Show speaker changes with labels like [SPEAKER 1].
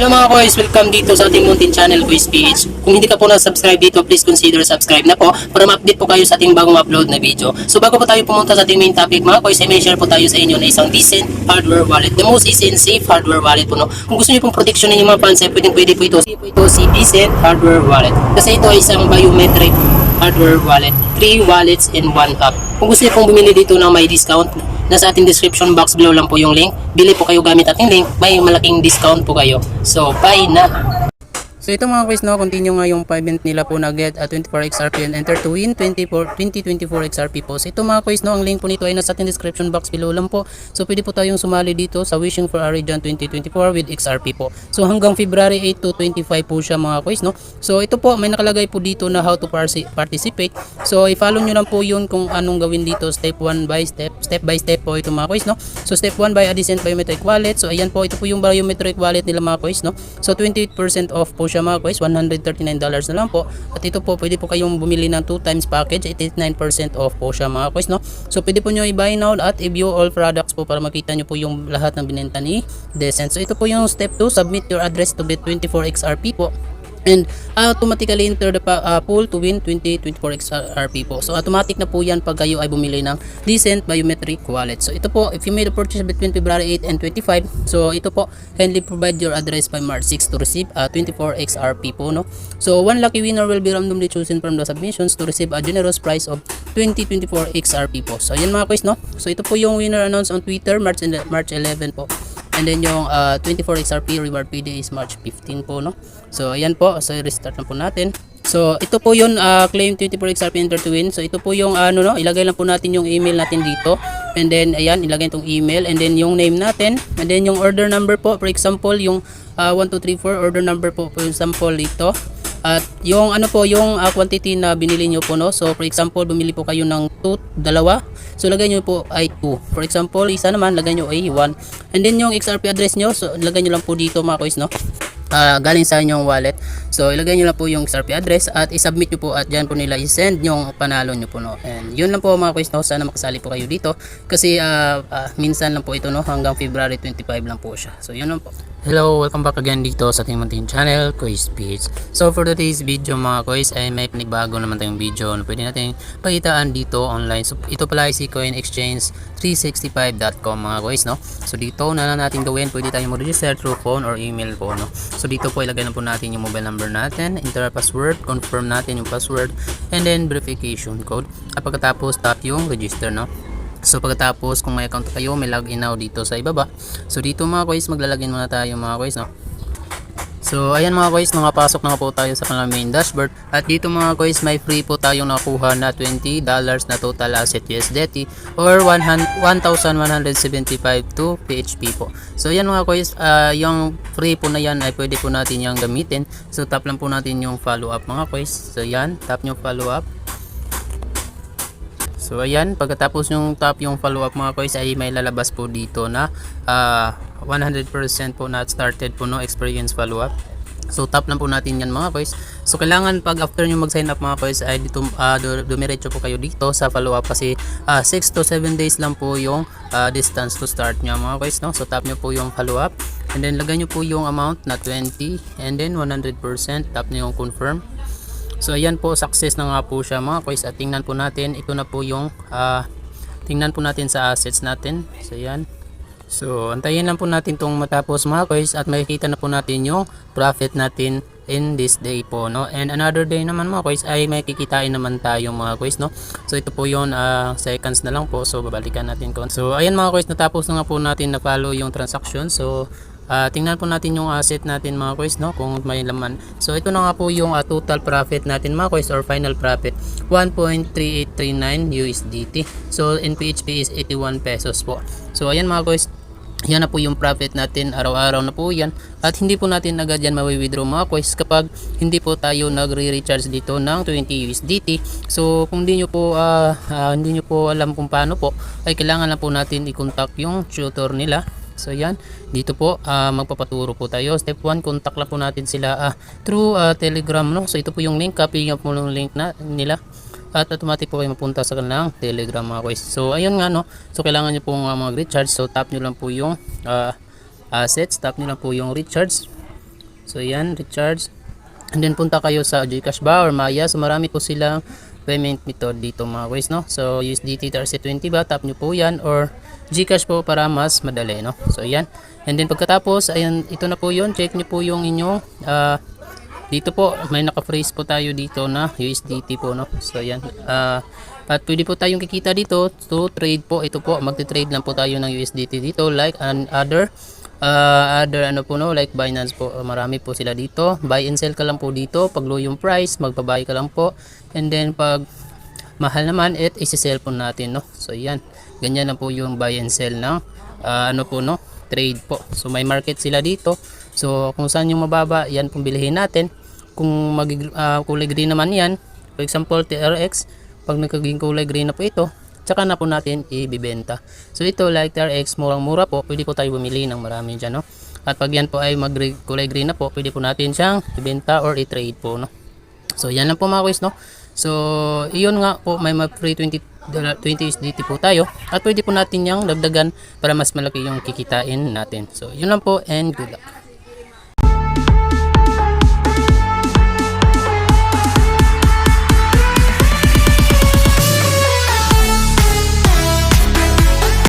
[SPEAKER 1] Hello mga kois, welcome dito sa ating Mountain Channel Kois PH. Kung hindi ka po na-subscribe dito, please consider subscribe na po para ma-update po kayo sa ating bagong upload na video. So bago po tayo pumunta sa ating main topic mga kois, may share po tayo sa inyo na isang decent hardware wallet. The most easy and safe hardware wallet po. No? Kung gusto niyo pong protection ng mga funds, pwede po ito si decent hardware wallet. Kasi ito ay isang biometric hardware wallet. 3 wallets in 1 app. Kung gusto niyo pong bumili dito ng may discount, nasa ating description box below lang po yung link. Bili po kayo gamit ating link, may malaking discount po kayo. So, buy na! So ito mga quiz, no, continue nga yung payment nila po na get 24 XRP and enter to win 2024 XRP po. So ito mga quiz, no, ang link po nito ay nasa ating description box below lang po. So pwede po tayong sumali dito sa Wishing for a Region 2024 with XRP po. So hanggang February 8 to 25 po siya mga quiz, no. So ito po, may nakalagay po dito na how to participate. So i-follow nyo lang po yun kung anong gawin dito, step by step po ito mga quiz, no. So step 1 by a decent biometric wallet. So ayan po, ito po yung biometric wallet nila mga quiz, no. So 28% off po siya mga guys, $139 na lang po. At ito po, pwede po kayong bumili ng 2 times package, 89% off po siya mga guys, no. So pwede po nyo i-buy now at i-view all products po para makita nyo po yung lahat ng binenta ni Decent. So ito po yung step 2, submit your address to get 24 XRP po. And automatically enter the pool to win 2024 XRP po. So automatic na po yan pag kayo ay bumili ng Decent biometric wallet. So ito po, if you made a purchase between February 8 and 25, so ito po, kindly provide your address by March 6 to receive 24 XRP po, no. So one lucky winner will be randomly chosen from the submissions to receive a generous prize of 2024 XRP po. So yan mga quiz, no. So ito po yung winner announced on Twitter March 11 po. And then yung 24 XRP reward PD is March 15 po, no. So ayan po, so restart na po natin. So ito po yun, claim 24 XRP enter to win. So ito po yung no, ilagay lang po natin yung email natin dito. And then ayan, ilagay itong email and then yung name natin. And then yung order number po, for example yung 1234 order number po, for example ito. At yung po yung quantity na binili nyo po, no. So for example, bumili po kayo ng dalawa. So lagay nyo po ay 2. For example, isa naman lagay nyo ay 1. And then yung XRP address nyo, so lagay nyo lang po dito mga quiz, no. Galing sa inyong wallet. So ilagay nyo lang po yung XRP address at i-submit nyo po at dyan po nila i-send yung panalo nyo po, no. And yun lang po mga quiz, no. Sana makasali po kayo dito kasi minsan lang po ito, no, hanggang February 25 lang po siya. So yun lang po. Hello, welcome back again dito sa ating Mountain Channel, Kois PH. So for today's video mga Kois ay may pinagbago naman tayong video na pwede natin pakitaan dito online. So ito pala ay si CoinExchange365.com mga Kois, no. So dito na natin gawin, pwede tayong mag-register through phone or email po, no. So dito po ilagay na po natin yung mobile number natin, enter password, confirm natin yung password, and then verification code. At pagkatapos tap yung register, no. So pagkatapos kung may account kayo, may login now dito sa ibaba. So dito mga guys, maglalagin muna tayo mga guys, no. So ayan mga guys, nakapasok na po tayo sa kanilang main dashboard. At dito mga guys, may free po tayong nakuha na $20 na total asset USDT or 1,175 to PHP po. So ayan mga guys, yung free po na yan ay pwede po natin yung gamitin. So tap lang po natin yung follow up mga guys. So yan, tap nyo follow up. So ayan, pagkatapos yung tap yung follow up mga guys ay may lalabas po dito na 100% po na started po, no, experience follow up. So tap lang po natin yan mga guys. So kailangan pag after nyo mag sign up mga guys ay dito dumiretso po kayo dito sa follow up kasi 6 to 7 days lang po yung distance to start nyo mga guys, no. So tap nyo po yung follow up and then lagay nyo po yung amount na 20 and then 100%, tap nyo yung confirm. So ayan po, success na nga po siya mga guys. At tingnan po natin, ito na po yung tingnan po natin sa assets natin. So ayan. So antayin lang po natin itong matapos mga guys at makikita na po natin yung profit natin in this day po, no. And another day naman mga guys ay may kikitain naman tayo mga guys, no. So ito po yun, seconds na lang po. So babalikan natin ko. So ayan mga guys, natapos na nga po natin na follow yung transaction. So tingnan po natin yung asset natin mga guys, no, kung may laman. So ito na nga po yung total profit natin mga guys or final profit 1.3839 USDT. So in PHP is 81 pesos po. So ayan mga guys, yan na po yung profit natin araw-araw na po yan. At hindi po natin agad yan mawi-withdraw mga guys kapag hindi po tayo nagre-recharge dito ng 20 USDT. So kung hindi nyo po alam kung paano po ay kailangan lang po natin i-contact yung tutor nila. So yan, dito po magpapaturo po tayo. Step 1, contact lang po natin sila through Telegram, no. So ito po yung link, copy nyo po yung link nila at automatic po kayo mapunta sa kanilang Telegram mga guys. So ayun nga, no. So kailangan nyo pong mag-recharge. So tap nyo lang po yung assets, tap nyo lang po yung recharge. So yan, recharge. And then punta kayo sa GCash ba or Maya. So marami po silang payment method dito mga guys, no. So USDT TRC20 ba, tap nyo po yan, or GCash po para mas madali, no. So yan. And then pagkatapos, ayan, ito na po yun. Check nyo po yung inyong dito po may naka-freeze po tayo dito na USDT po, no. So yan. At pwede po tayong kikita dito to trade po. Ito po, magte-trade lang po tayo ng USDT dito like other ano po, no, like Binance po. Marami po sila dito. Buy and sell ka lang po dito. Pag low yung price, magpa-buy ka lang po. And then pag mahal naman, isi-sell po natin, no. So yan. Ganyan na po yung buy and sell ng ano po, no, trade po. So may market sila dito. So kung saan yung mababa, yan pong bilihin natin. Kung kulay green naman yan, for example TRX, pag nagkaging kulay green na po ito, tsaka na po natin ibibenta. So ito like TRX, murang-mura po, pwede po tayo bumili ng marami dyan, no. At pag yan po ay kulay green na po, pwede po natin siyang ibenta or i-trade po, no. So yan lang po mga guys, no. So iyon nga po, may free 20 USDT po tayo, at pwede po natin yung dagdagan para mas malaki yung kikitain natin. So yun lang po, and good luck.